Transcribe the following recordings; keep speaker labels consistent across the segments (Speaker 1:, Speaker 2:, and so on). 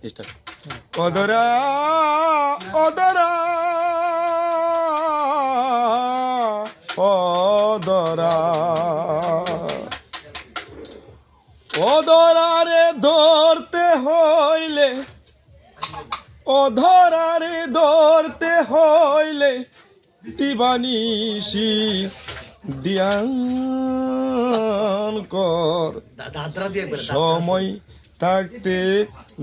Speaker 1: অদরা অদরা অদরা অদরারে ধরতে হইলে অধরারে ধরতে হইলে দিবানিশি ধ্যান কর সময় থাকতে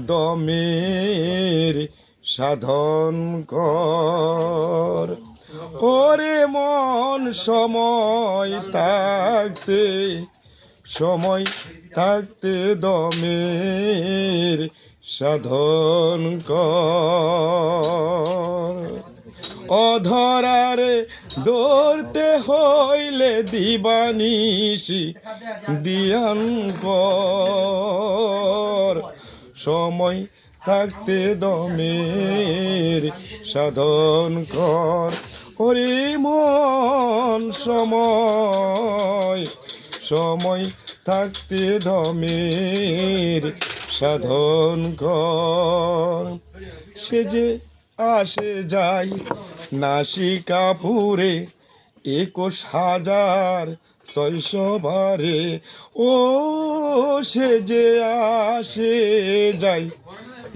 Speaker 1: দমের সাধন কর ওরে মন সময় থাকতে দমের সাধন কর অধরারে ধরতে হইলে দিবানিশি ধ্যান কর সময় থাকতে দমের সাধন কর ওরে মন সময় থাকতে দমের সাধন কর সে যে আসে যায় নাসিকাপুরে 21,600 বারে ও সে যে আসে যায়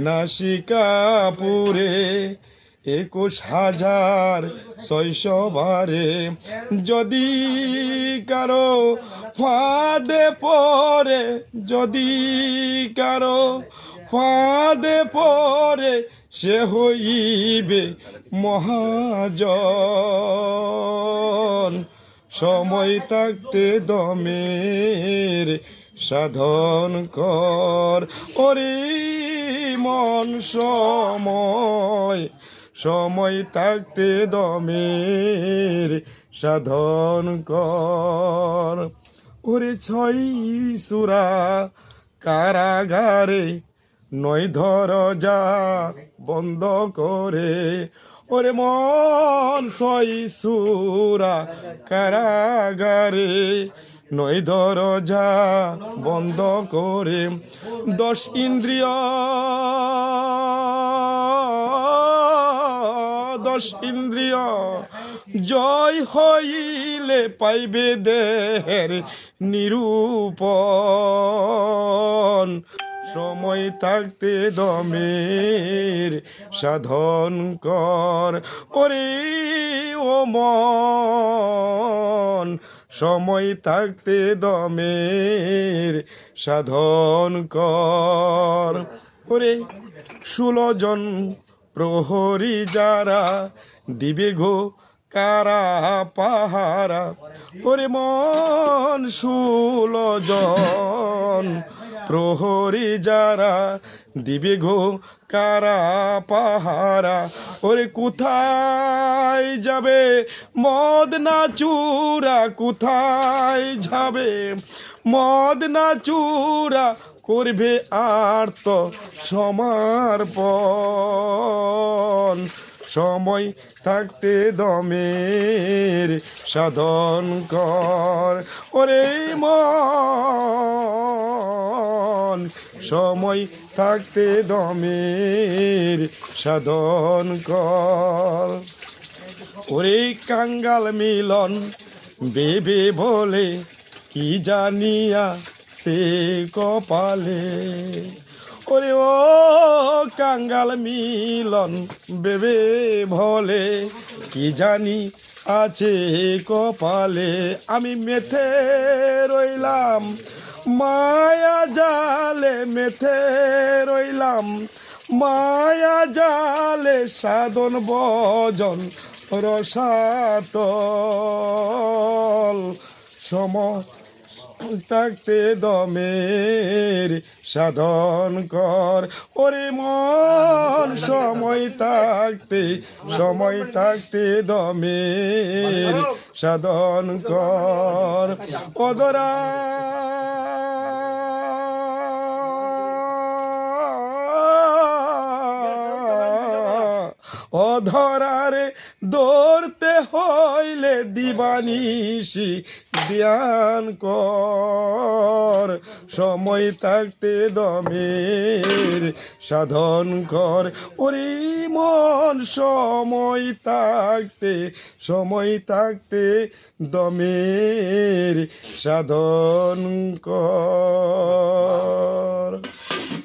Speaker 1: নাসিকাপুরে 21,600 বারে যদি কারো ফাঁদে পড়ে সে হইবে মহাজন সময় থাকতে দমের সাধন কর ওরে মন সময় থাকতে দমের সাধন কর ওরে 6 সূরা কারাগারে 9 দরজা বন্ধ করে ওরে মন 6 সূরা কারাগারে 9 দরজা বন্ধ করে 10 ইন্দ্রিয় জয় হইলে পাইবে দেহের নিরূপণ সময় থাকতে দমের সাধন কর ওরে ও মন সময় থাকতে দমের সাধন কর ওরে 16 জন প্রহরী যারা দিবে গো কারা পাহারা ওরে মন 16 জন প্রহরী যারা দিবে গো কারা পাহারা ওরে কোথায় যাবে মদ না চূড়া কোথায় যাবে মদ না চূড়া করবে আর তো সমর্পণ সময় থাকতে দমের সাধন কর ওরে মন সময় থাকতে দমের সাধন কর ওরে কাঙ্গাল মিলন বেবে বলে কি জানিয়া সে কপালে ওরে ও কাঙ্গাল মিলন বেবে ভোলে কি জানি আছে কপালে আমি মেথে রইলাম মায়া জালে মেথে রইলাম মায়া জালে সাধন ভজন রসাতল থাকতে দমের সাধন কর ওরে মন সময় থাকতে দমের সাধন কর অদরা অধরারে ধরতে হইলে দিবানিশি ধ্যান কর, সময় থাকতে দমের সাধন কর। ওরে মন সময় থাকতে দমের সাধন কর।